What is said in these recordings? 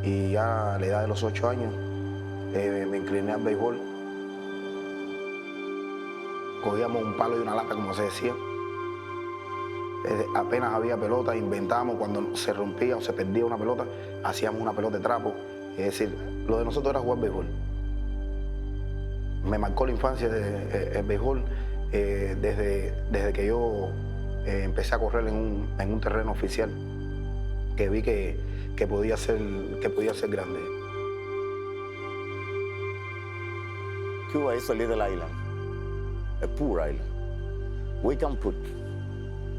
Y ya a la edad de los 8 años me incliné al béisbol. Cogíamos un palo y una lata, como se decía. Apenas había pelota, inventábamos cuando se rompía o se perdía una pelota, hacíamos una pelota de trapo. Es decir, lo de nosotros era jugar béisbol. Me marcó la infancia el béisbol desde que yo empecé a correr en un terreno oficial, que vi que podía ser grande. Cuba is a little island, a poor island. We can put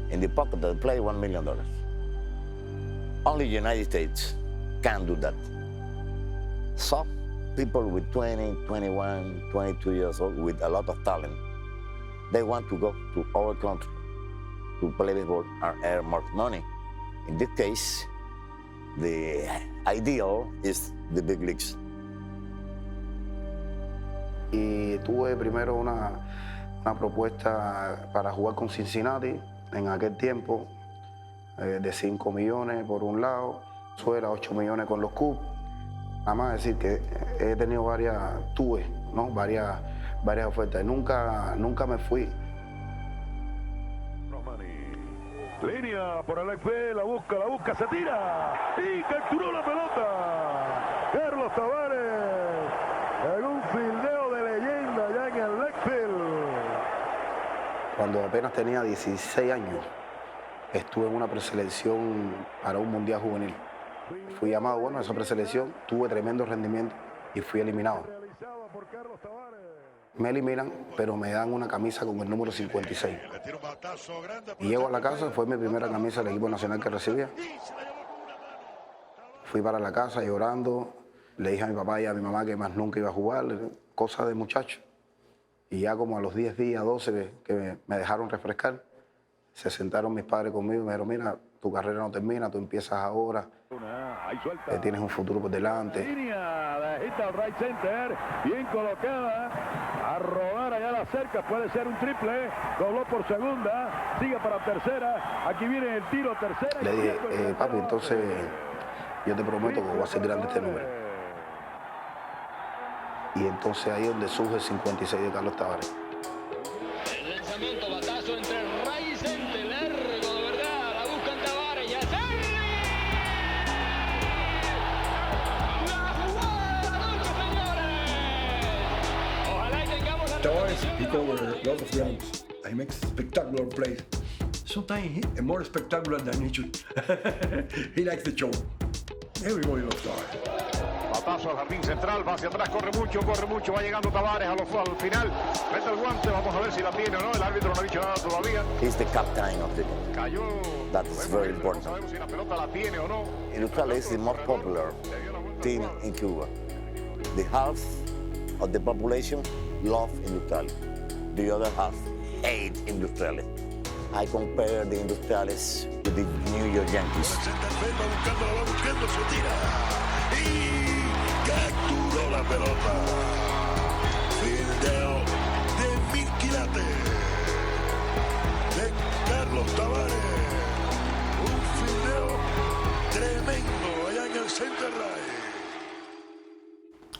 in the pocket of the player $1 million. Only the United States can do that. So people with 20, 21, 22 years old with a lot of talent, they want to go to our country to play baseball and earn more money. In this case, the ideal is the big leagues. Y tuve primero una propuesta para jugar con Cincinnati en aquel tiempo, de 5 millones por un lado, eso era 8 millones con los Cubs. Nada más decir que he tenido tuve varias ofertas y nunca me fui. Línea por el FB, la busca, se tira y capturó la pelota. Carlos Tavares en un fildeo de leyenda ya en el left field. Cuando apenas tenía 16 años, estuve en una preselección para un mundial juvenil. Fui llamado, a esa preselección, tuve tremendo rendimiento y fui eliminado. Me eliminan, pero me dan una camisa con el número 56. Y llego a la casa, fue mi primera camisa del equipo nacional que recibía. Fui para la casa llorando, le dije a mi papá y a mi mamá que más nunca iba a jugar, cosas de muchacho. Y ya como a los 10 días, 12, que me dejaron refrescar, se sentaron mis padres conmigo y me dijeron, mira, tu carrera no termina, tú empiezas ahora, tienes un futuro por delante. Línea de hit al right center, bien colocada, a rodar allá a la cerca, puede ser un triple, dobló por segunda, sigue para tercera, aquí viene el tiro, tercera. Le dije, papi, entonces yo te prometo que voy a hacer grande este número. Y entonces ahí es donde surge el 56 de Carlos Tavares. El lanzamiento, batazo entre right center, largo de verdad, la buscan Tavares, ya está. Tavares, he covers a lot of grounds. He makes spectacular plays. Sometimes he's more spectacular than he should. He likes the show. Everybody loves Tavares. Batazo al jardín central, va hacia atrás, corre mucho, va llegando Tavares al final, mete el guante, vamos a ver si la tiene o no, el árbitro no ha dicho nada todavía. He's the captain of the team. Cayó. That is very important. No sabemos si la pelota la tiene o no. Industrial is the more popular team in Cuba. The half of the population love Industrial. The other half hate Industriales. I compare the Industriales with the New York Yankees. Buscando, se tira y capturó la pelota. Fildeo de 1000 quilates de Carlos Tavares. Un fildeo tremendo allá en el center right.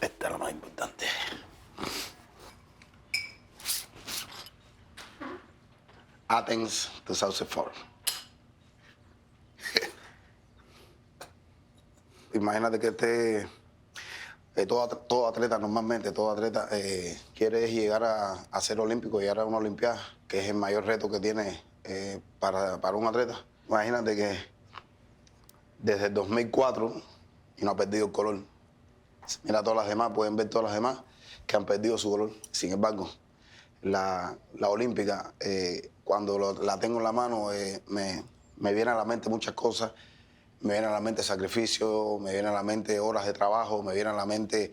Esta es la más importante. Athens 2004. Imagínate que todo atleta normalmente, quiere llegar a ser olímpico, llegar a una olimpiada, que es el mayor reto que tiene para un atleta. Imagínate que desde el 2004 y no ha perdido el color. Mira todas las demás, pueden ver todas las demás que han perdido su color. Sin embargo, la olímpica, cuando la tengo en la mano, me vienen a la mente muchas cosas. Me viene a la mente sacrificio, me viene a la mente horas de trabajo, me viene a la mente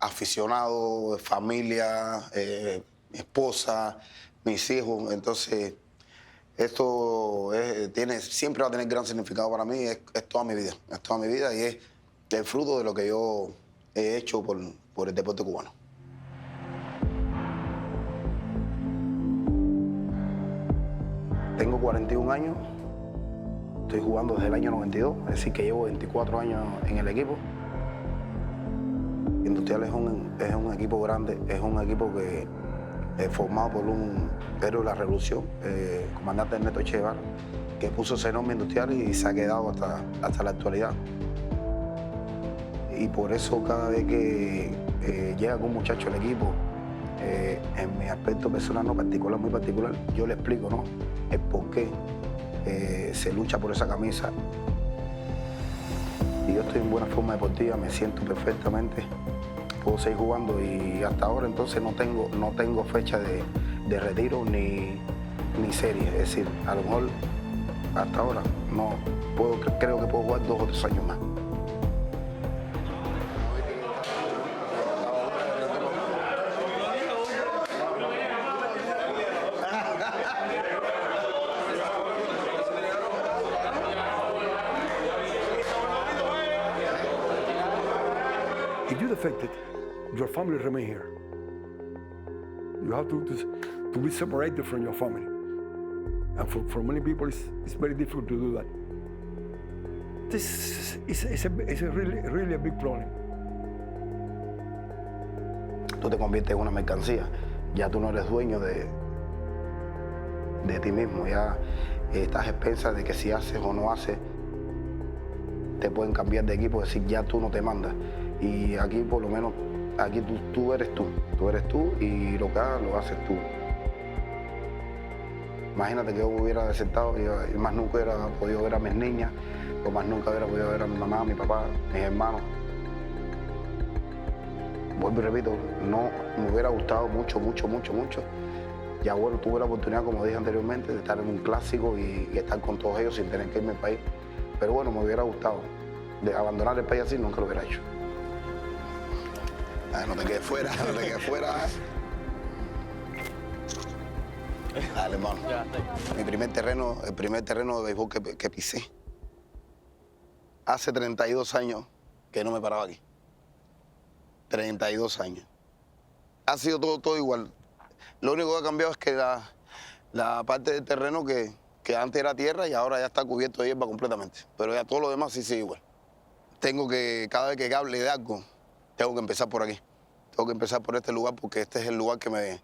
aficionado, familia, mi esposa, mis hijos. Entonces, esto siempre va a tener gran significado para mí, es toda mi vida. Es toda mi vida y es el fruto de lo que yo he hecho por el deporte cubano. Tengo 41 años. Estoy jugando desde el año 92, es decir, que llevo 24 años en el equipo. Industrial es un equipo grande, es un equipo que es formado por un héroe de la revolución, comandante Ernesto Che Guevara, que puso ese nombre Industrial y se ha quedado hasta la actualidad. Y por eso cada vez que llega algún muchacho al equipo, en mi aspecto personal, no particular, muy particular, yo le explico, ¿no?, el por qué se lucha por esa camisa. Y yo estoy en buena forma deportiva, me siento perfectamente, puedo seguir jugando y hasta ahora entonces no tengo fecha de retiro ni serie. Es decir, a lo mejor hasta ahora no puedo, creo que puedo jugar 2 o 3 años más. If you're affected, your family remain here. You have to be separated from your family. And for many people, it's very difficult to do that. This is a really a big problem. Tú te conviertes en una mercancía, ya tú no eres dueño de ti mismo, ya estás a expensas de que si haces o no haces, te pueden cambiar de equipo, es decir, ya tú no te mandas. Y aquí por lo menos, aquí tú eres tú y lo que hagas lo haces tú. Imagínate que yo hubiera desertado y más nunca hubiera podido ver a mis niñas, o más nunca hubiera podido ver a mi mamá, a mi papá, a mis hermanos. Vuelvo y repito, no me hubiera gustado mucho. Ya bueno, tuve la oportunidad, como dije anteriormente, de estar en un clásico y estar con todos ellos sin tener que irme al país. Pero bueno, me hubiera gustado. De abandonar el país así nunca lo hubiera hecho. No te quedes fuera, no te quedes fuera. Dale, hermano. El primer terreno de béisbol que pisé. Hace 32 años que no me paraba aquí. 32 años. Ha sido todo igual. Lo único que ha cambiado es que la parte del terreno que antes era tierra y ahora ya está cubierto de hierba completamente. Pero ya todo lo demás sí sigue igual. Tengo que, cada vez que hable de algo, tengo que empezar por aquí. Tengo que empezar por este lugar porque este es el lugar que me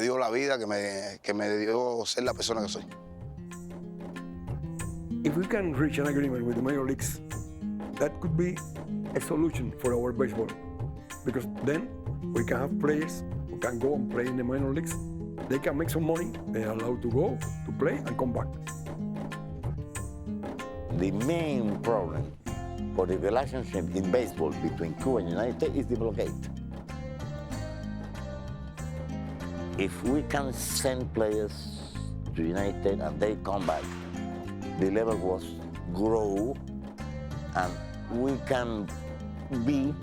dio la vida, que me dio ser la persona que soy. If we can reach an agreement with the major leagues, that could be a solution for our baseball. Because then we can have players who can go and play in the minor leagues. They can make some money, they are allowed to go, to play, and come back. The main problem for the relationship in baseball between Cuba and the United States is the blockade. If we can send players to the United States and they come back, the level was grow and we can be,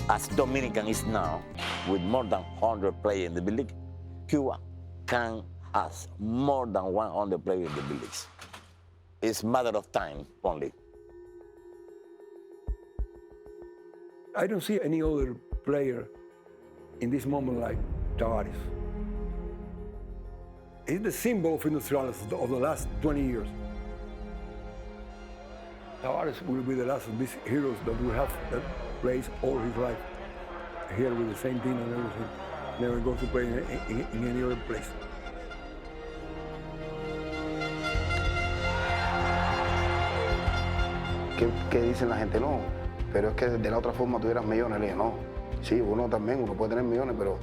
as Dominican is now, with more than 100 players in the big league, Cuba can have more than 100 players in the big leagues. It's a matter of time only. I don't see any other player in this moment like Tavares. He's the symbol of Industriales of the last 20 years. Tavares will be the last of these heroes that we have that plays all his life here with the same team and everything. Never goes to play in any other place. ¿Qué dicen la gente? No, pero es que de la otra forma tuvieras millones. Le digo, no, sí, uno puede tener millones, pero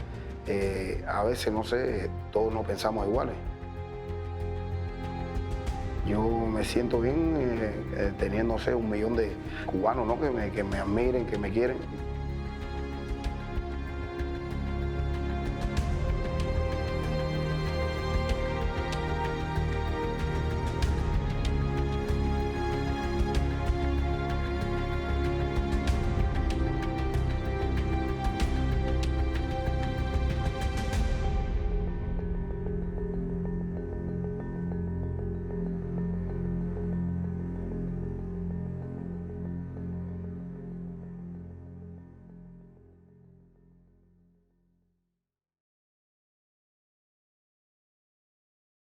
a veces, no sé, todos no pensamos iguales. Yo me siento bien teniendo, no sé, 1 millón de cubanos, ¿no?, que me admiren, que me quieren.